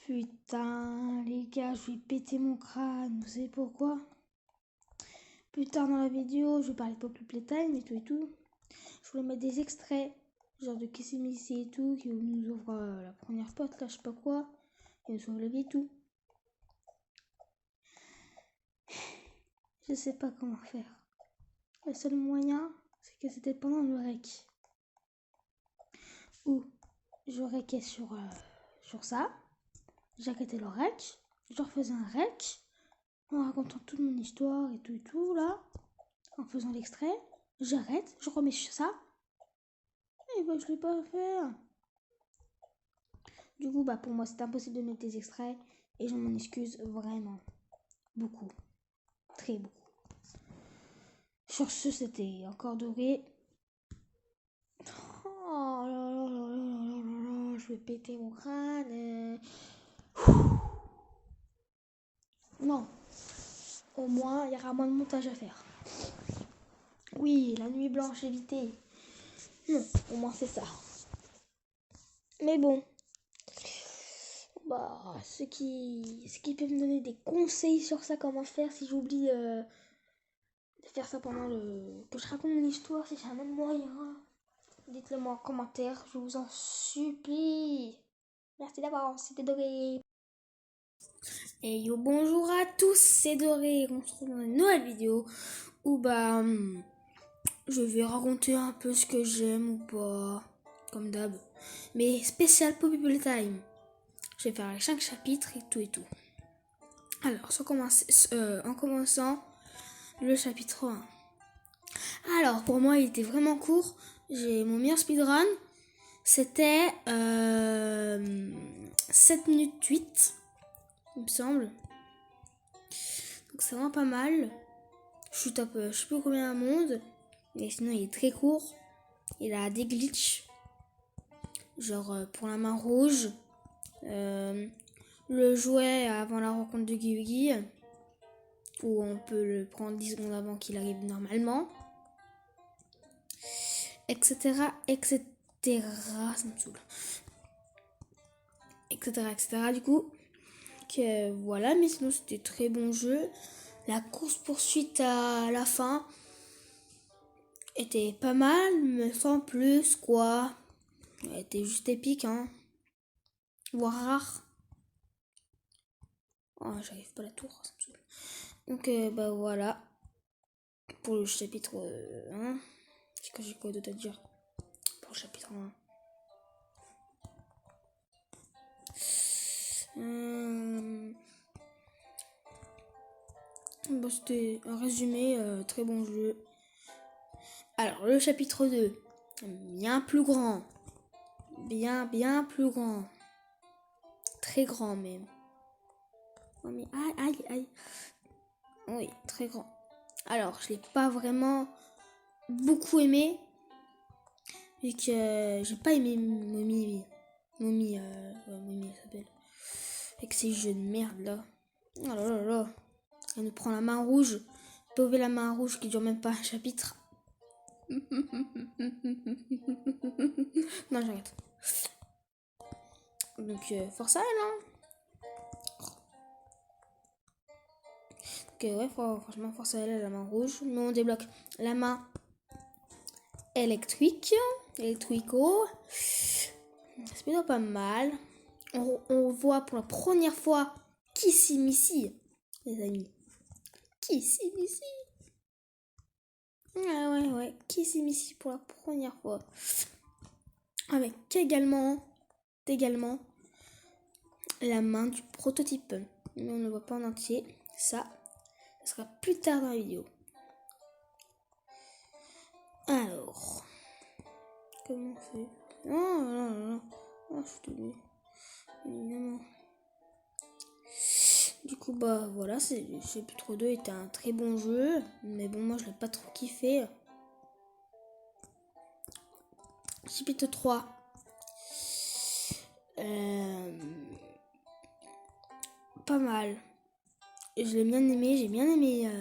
Putain, les gars, je vais péter mon crâne. Vous savez pourquoi? Plus tard dans la vidéo, je vais parler de Poppy Playtime et tout et tout. Je voulais mettre des extraits, genre de Kissimissy et tout, qui nous ouvre la première porte, là, je sais pas quoi. Qui nous sauve la vie et tout. Je sais pas comment faire. Le seul moyen, c'est que c'était pendant le rec. Où je recais sur ça. J'arrêtais le rec. Je refaisais un rec. En racontant toute mon histoire et tout, là. En faisant l'extrait. J'arrête, je remets ça. Et bah, je l'ai pas fait. Du coup, bah, pour moi, c'est impossible de mettre des extraits. Et je m'en excuse vraiment. Beaucoup. Très beaucoup. Sur ce, c'était encore doré. Oh là là là là là là là, je vais péter mon crâne. Non. Au moins, il y aura moins de montage à faire. Oui, la nuit blanche évitée. Non, au moins c'est ça. Mais bon. Bah, ceux qui peuvent me donner des conseils sur ça, comment faire si j'oublie de faire ça pendant que je raconte mon histoire, si j'ai un autre moyen, dites-le moi en commentaire, je vous en supplie. Merci d'avance, c'était Doré. Et yo, bonjour à tous, c'est Doré. On se retrouve dans une nouvelle vidéo où bah je vais raconter un peu ce que j'aime ou pas, comme d'hab. Mais spécial Poppy Playtime. Je vais faire les 5 chapitres et tout et tout. Alors, en commençant le chapitre 1. Alors, pour moi, il était vraiment court. J'ai mon meilleur speedrun. C'était 7 minutes 8, il me semble. Donc, c'est vraiment pas mal. Je suis top, je sais plus combien de monde. Mais sinon, il est très court. Il a des glitches. Genre, pour la main rouge. Le jouet avant la rencontre de Guigui, où on peut le prendre 10 secondes avant qu'il arrive normalement, etc. etc. Ça me saoule. etc. Du coup, que voilà, mais sinon c'était très bon jeu. La course-poursuite à la fin était pas mal, mais sans plus, quoi. Elle était juste épique, hein. Voire rare. Oh, j'arrive pas à la tour, ça me saoule. Donc, bah voilà. Pour le chapitre 1. Qu'est-ce que j'ai quoi d'autre à dire pour le chapitre 1? Bah, c'était un résumé, très bon jeu. Alors, le chapitre 2. Bien plus grand. Bien plus grand. Très grand même. Oh mais aïe. Oui, très grand. Alors, je l'ai pas vraiment beaucoup aimé. Vu que j'ai pas aimé Mommy, elle s'appelle. Avec ces jeux de merde là. Oh là là là. Elle nous prend la main rouge. Sauver la main rouge qui dure même pas un chapitre. Non, j'arrête. Donc, force à elle, hein. Ok, ouais, franchement, force à elle, la main rouge. Mais on débloque la main électrico. C'est plutôt pas mal. On voit pour la première fois Kissimissy, les amis. Kissimissy. Ouais. Kissimissy pour la première fois. Avec également la main du prototype. Mais on ne le voit pas en entier. Ça sera plus tard dans la vidéo. Alors, comment on fait? Non. Oh, je suis tombée. Évidemment. Du coup, bah voilà, le chapitre 2 était un très bon jeu. Mais bon, moi je l'ai pas trop kiffé. Chapitre 3. Pas mal. Je l'ai bien aimé, j'ai bien aimé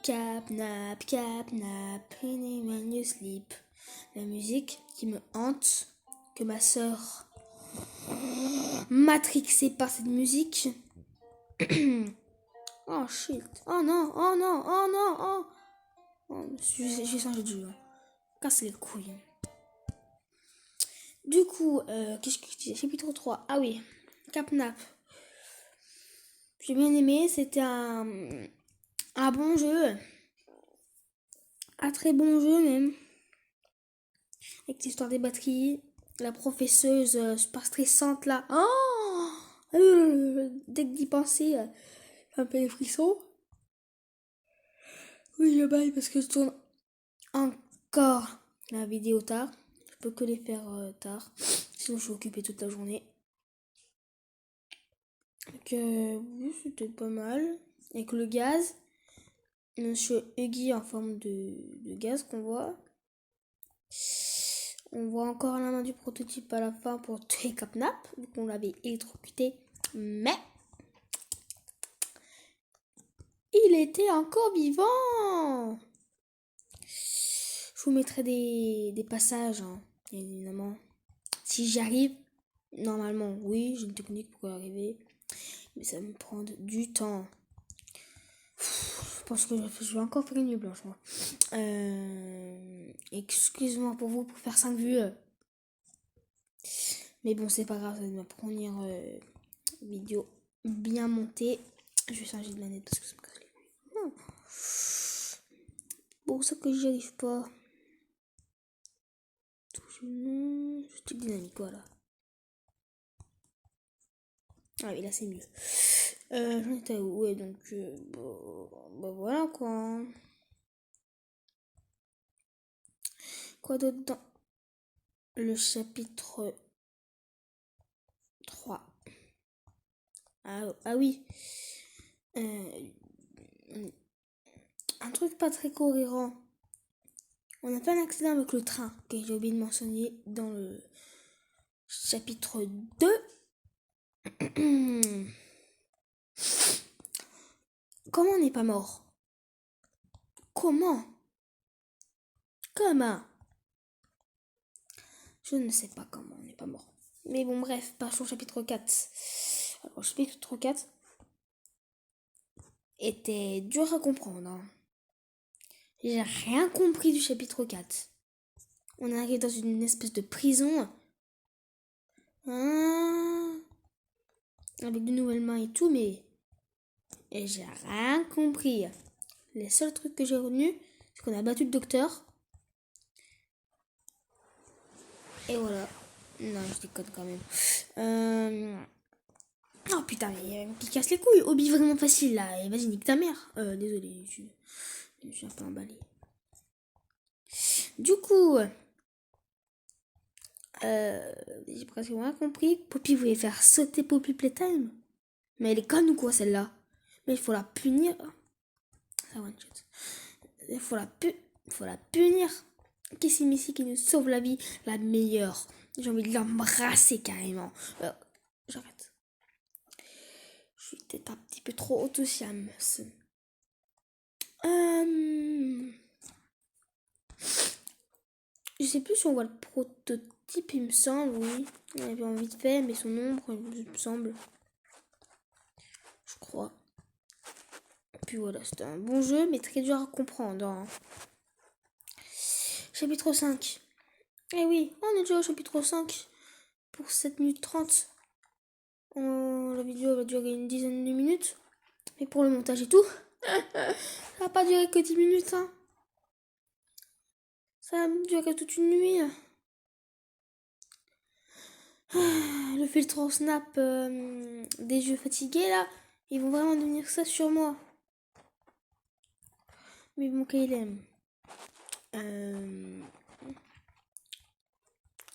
Cap, nap, when you sleep. La musique qui me hante, que ma sœur matrixé par cette musique. Oh shit. Oh non, oh non, oh non, oh. Je vais changer de jeu. Casse les couilles. Du coup, qu'est-ce que je disais? Chapitre 3. Ah oui, Capnap. J'ai bien aimé, c'était un bon jeu. Un très bon jeu même. Avec l'histoire des batteries. La professeuse super stressante là. Oh dès que d'y penser, ça me fait des frissons. Oui, je baille parce que je tourne encore la vidéo tard. Je peux que les faire tard. Sinon, je suis occupée toute la journée. Donc, oui, c'était pas mal. Avec le gaz. Monsieur Huggy en forme de gaz qu'on voit. On voit encore la main du prototype à la fin pour tuer Capnap. Vu qu'on l'avait électrocuté. Mais il était encore vivant. Je vous mettrai des passages, hein, évidemment. Si j'y arrive, normalement, oui, j'ai une technique pour y arriver. Mais ça me prend du temps. Je pense que je vais encore faire une nuit blanche, moi. Excuse-moi pour vous pour faire 5 vues. Mais bon, c'est pas grave, c'est ma première vidéo bien montée. Je vais changer de manette parce que ça me casse les couilles. Bon, ça que j'y arrive pas. Style dynamique, voilà. Ah oui, là c'est mieux. J'en étais où? Ouais, donc, bah voilà quoi. Quoi d'autre dans le chapitre 3? Ah oui. Un truc pas très cohérent. On a fait un accident avec le train que j'ai oublié de mentionner dans le chapitre 2. Comment on n'est pas mort? Comment? Je ne sais pas comment on n'est pas mort. Mais bon, bref, passons au chapitre 4. Alors, le chapitre 4 était dur à comprendre. Hein. J'ai rien compris du chapitre 4. On arrive dans une espèce de prison. Avec de nouvelles mains et tout, mais j'ai rien compris. Les seuls trucs que j'ai retenus, c'est qu'on a battu le docteur. Et voilà. Non, je déconne quand même. Oh putain, mais qui casse les couilles. Hobby vraiment facile là. Et vas-y, nique ta mère. Désolé, je suis un peu emballée. Du coup, j'ai presque rien compris. Poppy voulait faire sauter Poppy Playtime. Mais elle est conne ou quoi celle-là? Mais il faut la punir. Ça one shot. Il faut la punir. Qu'est-ce Missy qui nous sauve la vie? La meilleure. J'ai envie de l'embrasser carrément. J'arrête. Je suis peut-être un petit peu trop autosiam. Je sais plus si on voit le prototype, il me semble, oui. On avait envie de faire, mais son ombre, il me semble. Je crois. Et puis voilà, c'était un bon jeu, mais très dur à comprendre. Hein. Chapitre 5. Eh oui, on est déjà au chapitre 5 pour 7 minutes 30. La vidéo va durer une dizaine de minutes. Mais pour le montage et tout, ça va pas durer que 10 minutes. Hein. Ça va durer toute une nuit. Le filtre en snap des jeux fatigués là, ils vont vraiment devenir ça sur moi. Mais bon, qu'il aime.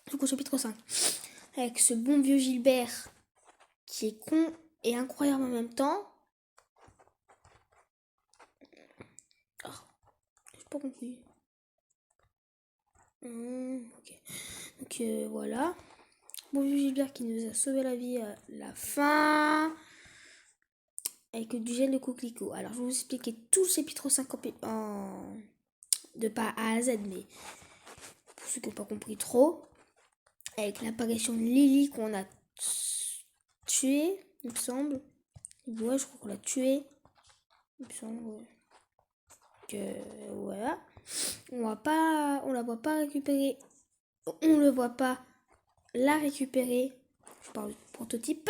Du coup, chapitre 5. Avec ce bon vieux Gilbert qui est con et incroyable en même temps. Oh, j'ai pas compris. Ok. Donc voilà. Bon vieux Gilbert qui nous a sauvé la vie à la fin. Avec du gel de coquelicot. Alors, je vais vous expliquer tout le chapitre 5 de pas A à Z, mais pour ceux qui n'ont pas compris trop. Avec l'apparition de Lily qu'on a tué, il me semble. Ouais, je crois qu'on l'a tué. Il me semble, ouais. Que voilà. On la voit pas récupérer. On le voit pas la récupérer. Je parle du prototype.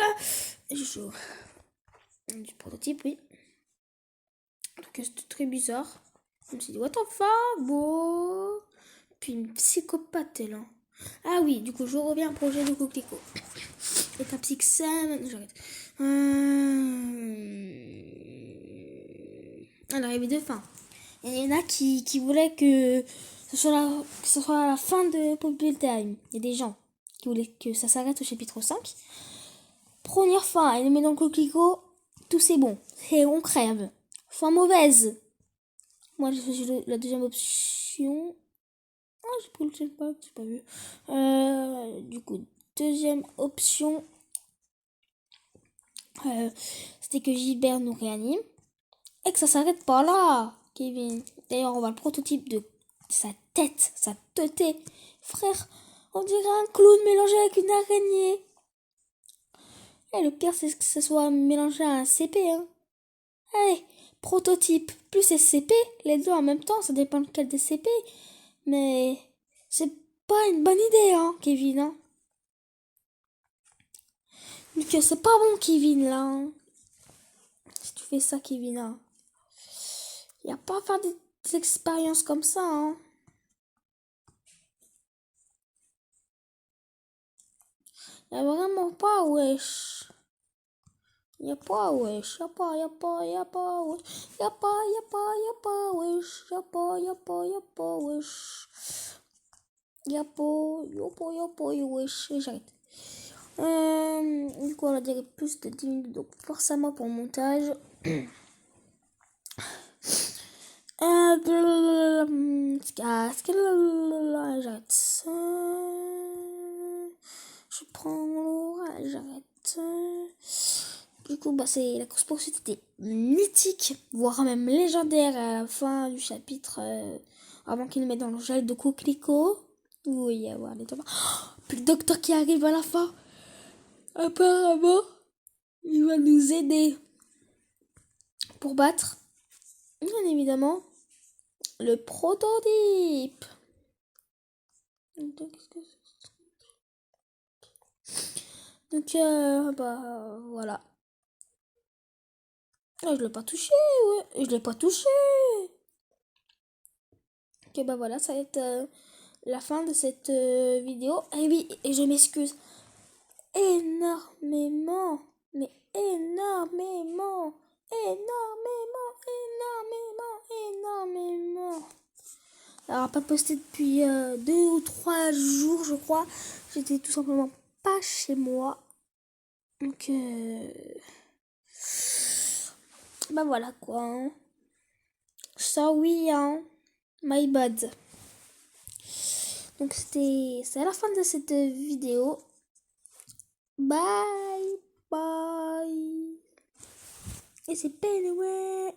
Du prototype, oui. Donc c'était très bizarre. Je me suis dit, what the fuck, bon. Puis une psychopathe, elle. Hein. Ah oui, du coup, je reviens au projet de Coquelicot. Étape 6, j'arrête. Alors, il y avait deux fins. Il y en a qui voulaient que ce soit la fin de Poppy Time. Il y a des gens qui voulaient que ça s'arrête au chapitre 5. Première fin, elle met dans le coquelicot, tout c'est bon. Et on crève. Fin mauvaise. Moi, j'ai fait la deuxième option. Ah, j'ai pris le jetpack, j'ai pas vu. Du coup, deuxième option, c'était que Gilbert nous réanime. Et que ça s'arrête pas là, Kevin. D'ailleurs, on voit le prototype de sa tête, sa teuté. Frère, on dirait un clown mélangé avec une araignée. Et le pire, c'est que ce soit mélangé à un CP. Hein. Allez, prototype plus SCP, les deux en même temps, ça dépend lequel des CP. Mais c'est pas une bonne idée, hein, Kevin. Hein. Donc c'est pas bon, Kevin, là. Hein. Si tu fais ça, Kevin, hein. Y a pas à faire des expériences comme ça, hein. Y a vraiment pas, wesh. Y'a pas, wesh. Y'a pas, wesh. Y'a pas, wesh. Y'a pas, wesh. J'arrête. Du coup, on a dirait plus de 10 minutes, donc forcément pour le montage. J'arrête. Je prends l'oral, j'arrête. Du coup, c'est la course-poursuite était mythique, voire même légendaire à la fin du chapitre, avant qu'il nous mette dans le gel de coquelicot. Oui, il y a voir les tomates. Puis le docteur qui arrive à la fin. Apparemment, il va nous aider pour battre, bien évidemment, le prototype. Donc, voilà. Ah, je l'ai pas touché, ouais. Je l'ai pas touché. Ok, voilà, ça va être la fin de cette vidéo. Et oui, et je m'excuse énormément. Mais énormément. Alors, pas posté depuis 2 ou 3 jours, je crois. J'étais tout simplement pas chez moi. Donc, voilà quoi. Hein. Ça, oui, hein. My bad. Donc, c'est la fin de cette vidéo. Bye, bye. Et c'est Pennywise.